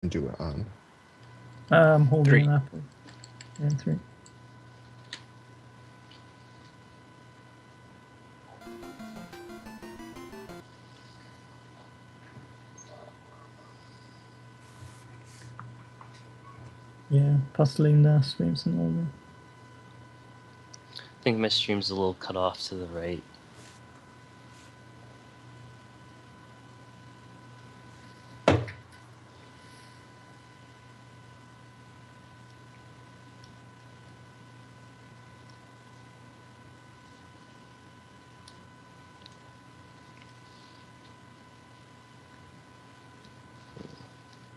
do it on? I'm holding Three. an apple. And 3. Yeah, puzzling the streams and all that. I think my stream's a little cut off to the right.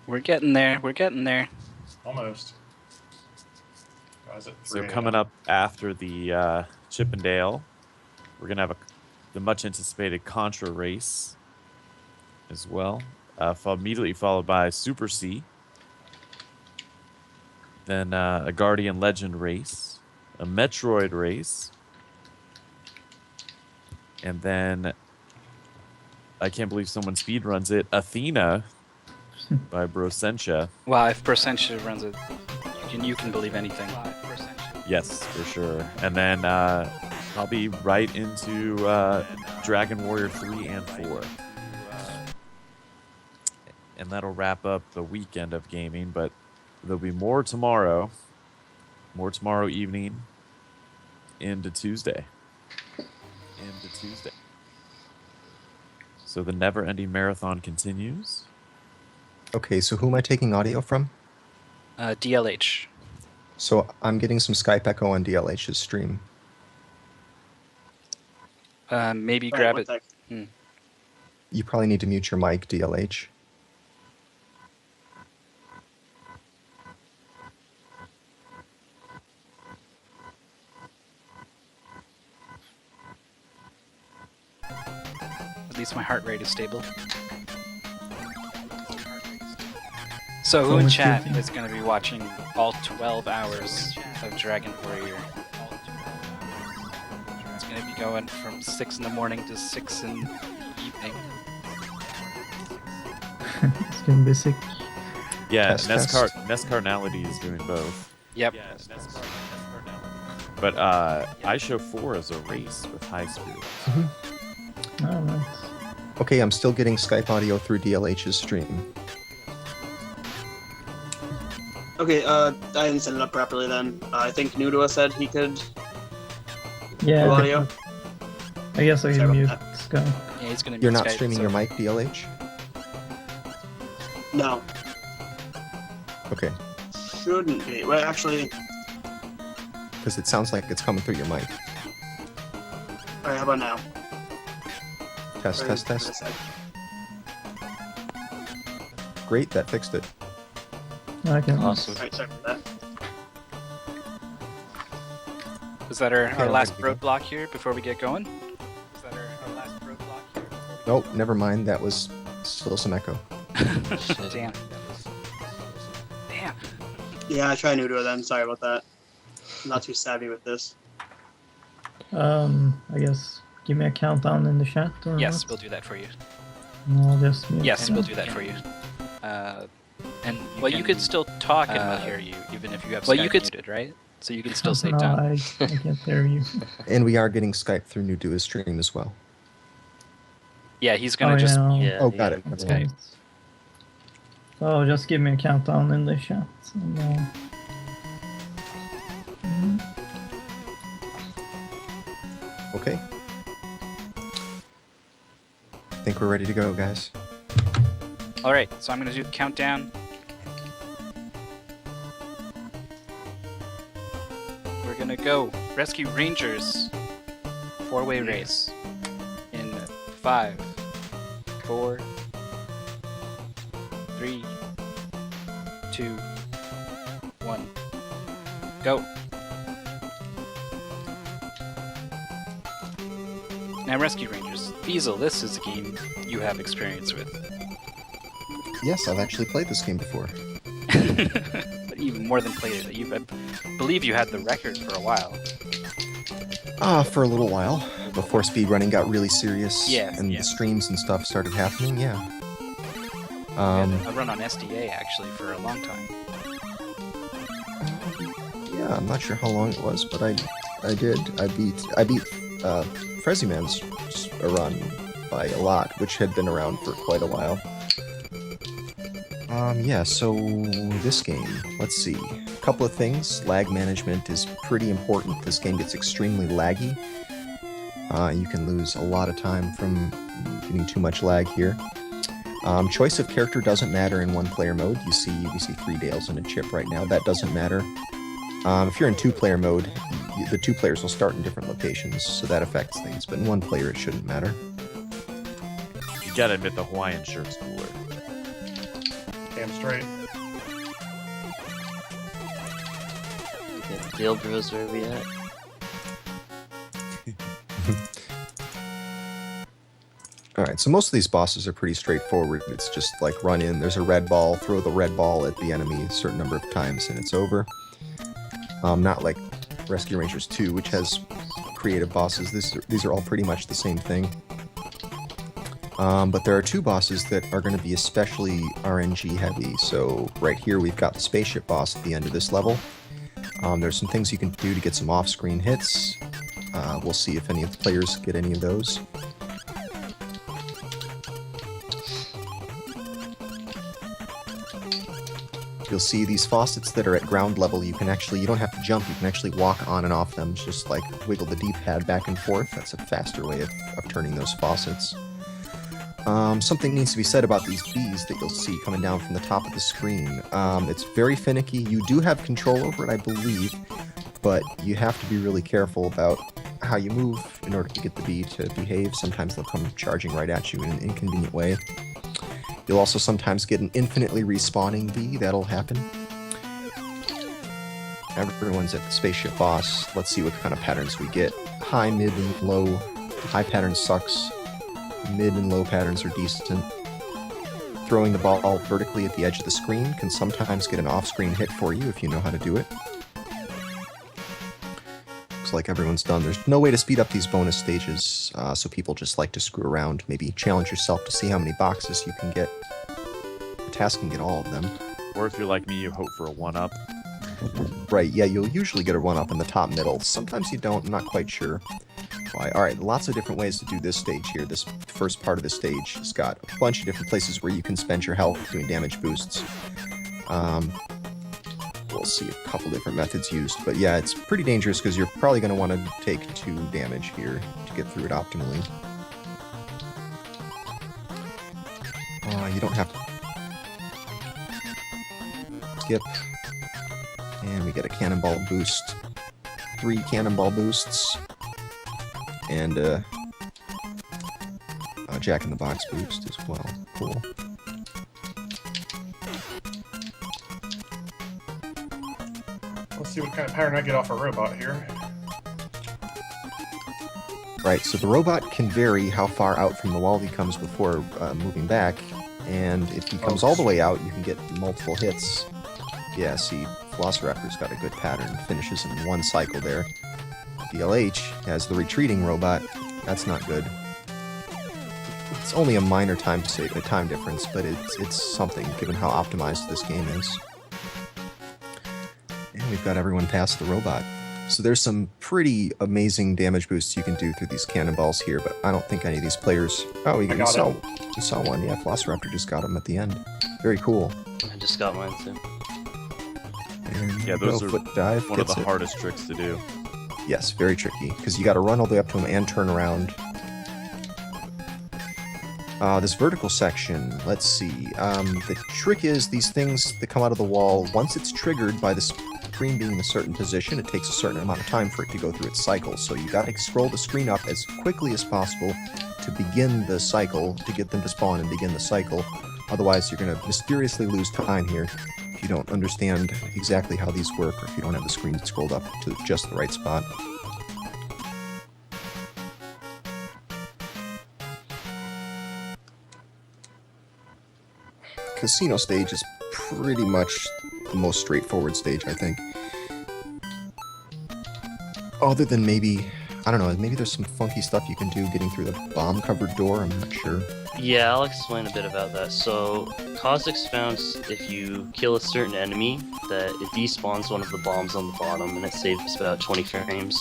We're getting there. We're getting there. Almost. Guys at So 3 coming up after the Chippendale, we're gonna have the much anticipated Contra race as well. Immediately followed by Super C. Then a Guardian Legend race, a Metroid race, and then I can't believe someone speedruns it, Athena by Brosentia. Well, if Percentia runs it, you can believe anything. Yes, for sure. And then I'll be right into Dragon Warrior 3 and 4. And that'll wrap up the weekend of gaming, but there'll be more tomorrow evening into Tuesday. So the never-ending marathon continues. Okay, so who am I taking audio from? DLH. So I'm getting some Skype echo on DLH's stream. Maybe Right, grab one it. sec. You probably need to mute your mic, DLH. At least my heart rate is stable. So who in Always chat guilty. is going to be watching all 12 hours of Dragon Warrior? It's going to be going from 6 in the morning to 6 in the evening. It's gonna be sick. Yeah, Test, Nest Carnality is doing both. Yep. But I show 4 as a race with high spirits. Oh, nice. Okay, I'm still getting Skype audio through DLH's stream. Okay, I didn't set it up properly then. I think Nudua said he could Yeah. do audio. I guess I Sorry can about mute that. Skype. Yeah, he's going to You're not streaming your mic, DLH? No, Okay, shouldn't be. Well, actually, because it sounds like it's coming through your mic. alright, how about now? Test, Or test, give it a test. sec. Great, that fixed it. I can. Awesome. Alright, sorry for that. Is that our Okay, last ready to roadblock here before we get going? Is that our last roadblock here? Nope, never mind. That was still some echo. Damn. Damn. Yeah, I tried Nudua then. Sorry about that. I'm not too savvy with this. I guess give me a countdown in the chat or Yes, what? we'll do that for you. No, I'll just mute Yes, the we'll chat. do that for you. And well, you could still talk and we'll hear you, even if you have Skype muted, right? So you can still say no, down. I can't hear you. And we are getting Skype through Nudua's stream as well. Yeah, he's gonna just. yeah, Yeah. Oh, got it. that's Okay. right. So just give me a countdown in the chat. And, Okay. I think we're ready to go, guys. All right, so I'm gonna do the countdown. We're gonna go rescue Rangers. 4-way race. In 5, 4, 3, 2, 1. Go. Now, Rescue Rangers. Diesel, this is a game you have experience with. Yes, I've actually played this game before. But even more than played it, I believe you had the record for a while. For a little while. Before speedrunning got really serious Yeah, and yeah. the streams and stuff started happening, yeah. I run on SDA actually for a long time. Yeah, I'm not sure how long it was, but I did. I beat Frezzyman's run by a lot, which had been around for quite a while. Yeah, so this game, let's see. A couple of things. Lag management is pretty important. This game gets extremely laggy. You can lose a lot of time from getting too much lag here. Choice of character doesn't matter in one-player mode. We see 3 Dales and a Chip right now. That doesn't matter. If you're in 2-player mode, the 2 players will start in different locations, so that affects things. But in 1 player, it shouldn't matter. You gotta admit the Hawaiian shirt's cooler. Damn straight. Okay, Dale Bros, where are we at? Alright, so most of these bosses are pretty straightforward. It's just like run in, there's a red ball, throw the red ball at the enemy a certain number of times, and it's over. Not like Rescue Rangers 2, which has creative bosses. These are all pretty much the same thing. But there are 2 bosses that are going to be especially RNG heavy. So right here we've got the spaceship boss at the end of this level. There's some things you can do to get some off-screen hits. We'll see if any of the players get any of those. You'll see these faucets that are at ground level, you don't have to jump, you can actually walk on and off them, just like wiggle the D-pad back and forth. That's a faster way of turning those faucets. Something needs to be said about these bees that you'll see coming down from the top of the screen. It's very finicky. You do have control over it, I believe, but you have to be really careful about how you move in order to get the bee to behave. Sometimes they'll come charging right at you in an inconvenient way. You'll also sometimes get an infinitely respawning bee. That'll happen. Everyone's at the spaceship boss. Let's see what kind of patterns we get. High, mid, and low. High pattern sucks. Mid and low patterns are decent. Throwing the ball vertically at the edge of the screen can sometimes get an off-screen hit for you if you know how to do it. Looks like everyone's done. There's no way to speed up these bonus stages, so people just like to screw around. Maybe challenge yourself to see how many boxes you can get. The task can get all of them. Or if you're like me, you hope for a 1-up. Right, yeah, you'll usually get a 1-up in the top middle. Sometimes you don't, I'm not quite sure why. Alright, lots of different ways to do this stage here. This first part of the stage has got a bunch of different places where you can spend your health doing damage boosts. We'll see a couple different methods used, but yeah, it's pretty dangerous because you're probably going to want to take 2 damage here to get through it optimally. You don't have to skip. And we get a cannonball boost. 3 cannonball boosts. And a Jack-in-the-Box boost as well. Cool. Let's see what kind of pattern I get off a robot here. Right, so the robot can vary how far out from the wall he comes before moving back. And if he comes all the way out, you can get multiple hits. Yeah, see, Velociraptor's got a good pattern. Finishes in 1 cycle there. DLH has the retreating robot. That's not good. It's only a minor time difference, but it's something given how optimized this game is. And we've got everyone past the robot. So there's some pretty amazing damage boosts you can do through these cannonballs here, but I don't think any of these players... Oh, you saw one. Yeah, Velociraptor just got him at the end. Very cool. I just got mine too. And Yeah, those are foot dive one of the gets it. hardest tricks to do. Yes, very tricky, because you got to run all the way up to him and turn around. This vertical section, let's see. The trick is these things that come out of the wall, once it's triggered by the screen being in a certain position, it takes a certain amount of time for it to go through its cycle. So you got to scroll the screen up as quickly as possible to begin the cycle, to get them to spawn and begin the cycle. Otherwise, you're going to mysteriously lose time here if you don't understand exactly how these work, or if you don't have the screen scrolled up to just the right spot. Casino stage is pretty much the most straightforward stage, I think. Other than maybe I don't know, maybe there's some funky stuff you can do getting through the bomb-covered door, I'm not sure. Yeah, I'll explain a bit about that. So, Kha'Zix found if you kill a certain enemy, that it despawns one of the bombs on the bottom, and it saves about 20 frames.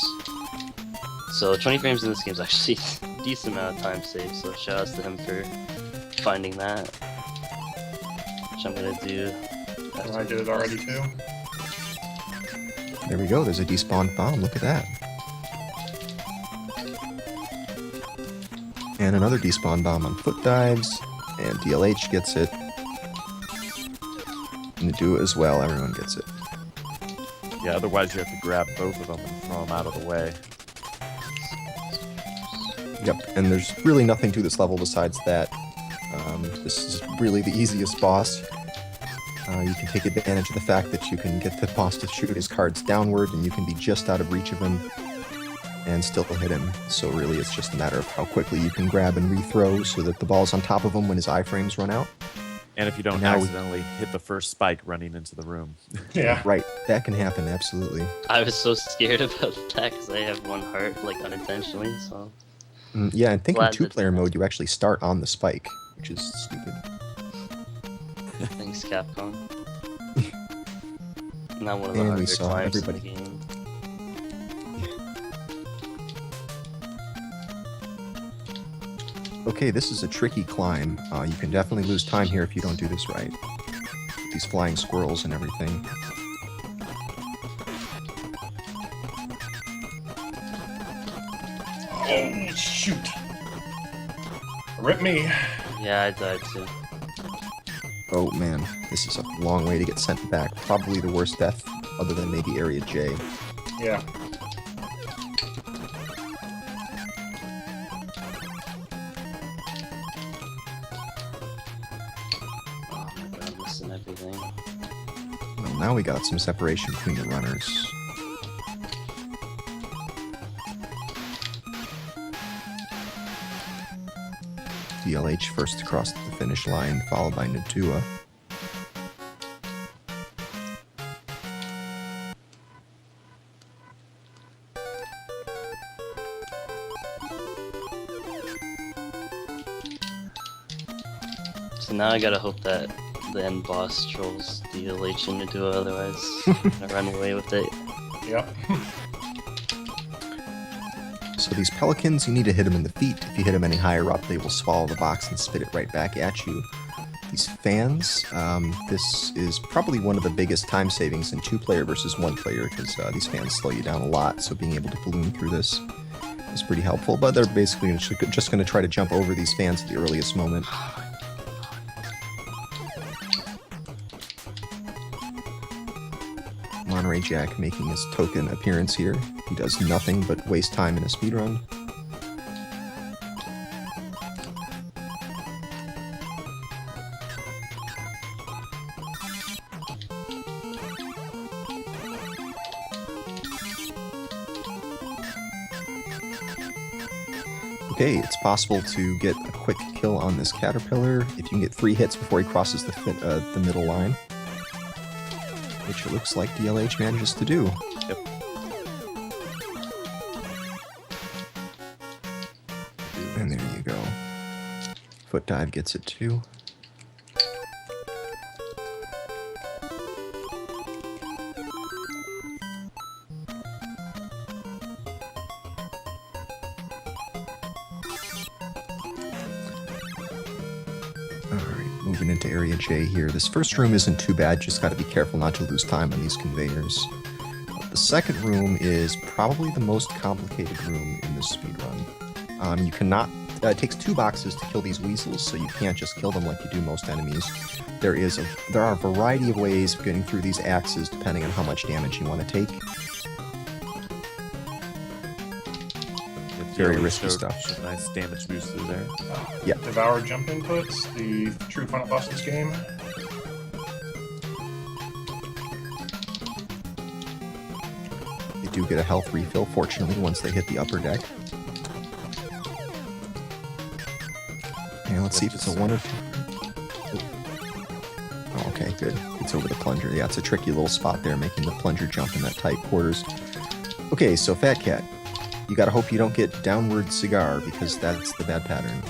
So 20 frames in this game is actually a decent amount of time saved, so shoutouts to him for finding that. Which I'm gonna do. And I did it already too. There we go, there's a despawned bomb, look at that. And another despawn bomb on foot dives, and DLH gets it. And do it as well, everyone gets it. Yeah, otherwise you have to grab both of them and throw them out of the way. Yep, and there's really nothing to this level besides that. This is really the easiest boss. You can take advantage of the fact that you can get the boss to shoot his cards downward, and you can be just out of reach of him and still hit him. So really it's just a matter of how quickly you can grab and rethrow so that the ball's on top of him when his iframes run out. And if you don't Now we- accidentally hit the first spike running into the room. Yeah. Right, that can happen, absolutely. I was so scared about that because I have one heart, like unintentionally, so. Yeah, and think in Glad that- two-player mode you actually start on the spike, which is stupid. Thanks, Capcom. Not one of the And we harder saw climbs in the everybody. game. Okay, this is a tricky climb. You can definitely lose time here if you don't do this right. These flying squirrels and everything. Oh, shoot. Rip me. Yeah, I died too. Oh man, this is a long way to get sent back. Probably the worst death, other than maybe Area J. Yeah. Oh my god, I'm missing everything. Well, now we got some separation between the runners. DLH first across the finish line, followed by Nadua. So now I gotta hope that the end boss trolls DLH into duo, otherwise I'm gonna run away with it. Yep. So these pelicans, you need to hit them in the feet. If you hit them any higher up, they will swallow the box and spit it right back at you. These fans, this is probably one of the biggest time savings in 2-player versus 1-player, because these fans slow you down a lot, so being able to balloon through this is pretty helpful, but they're basically just going to try to jump over these fans at the earliest moment. Monterey Jack making his token appearance here. He does nothing but waste time in a speedrun. Okay, it's possible to get a quick kill on this caterpillar if you can get 3 hits before he crosses the middle line, which it looks like DLH manages to do. Yep. And there you go. Foot dive gets it too. Alright, moving into Area J here. This first room isn't too bad, just gotta be careful not to lose time on these conveyors. The second room is probably the most complicated room in this speedrun. You cannot... it takes 2 boxes to kill these weasels, so you can't just kill them like you do most enemies. There are a variety of ways of getting through these axes depending on how much damage you want to take. Very DLH risky showed stuff. a nice damage booster there. Yeah. Devour jump inputs, the true final boss of this game. They do get a health refill, fortunately, once they hit the upper deck. And let's see if it's a 1 or 2. Oh, okay, good. It's over the plunger. Yeah, it's a tricky little spot there, making the plunger jump in that tight quarters. Okay, so Fat Cat, You gotta hope you don't get downward cigar, because that's the bad pattern.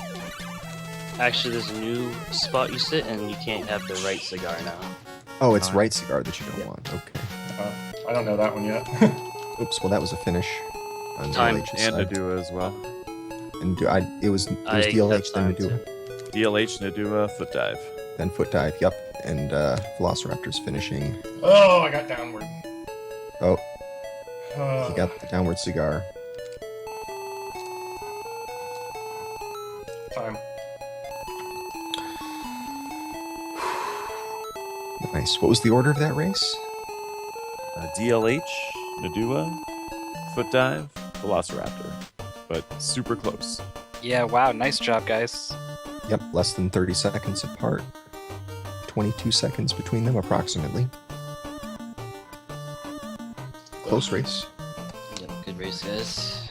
Actually, there's a new spot you sit, and you can't have the right cigar now. Oh, it's right cigar that you don't want. Okay. I don't know that one yet. Oops. Well, that was a finish on Time DLH's And side. Nadua as well. And it was I DLH, have then time Nadua, DLH, Nadua, foot dive. then foot dive. Yep. And Velociraptor's finishing. Oh, I got downward. Oh, Uh, he got the downward cigar. time. Nice. What was the order of that race? DLH, Nadua, foot dive, Velociraptor. But super close. Yeah, wow, nice job, guys. Yep, less than 30 seconds apart. 22 seconds between them, approximately. Close race. Yep, good race, guys.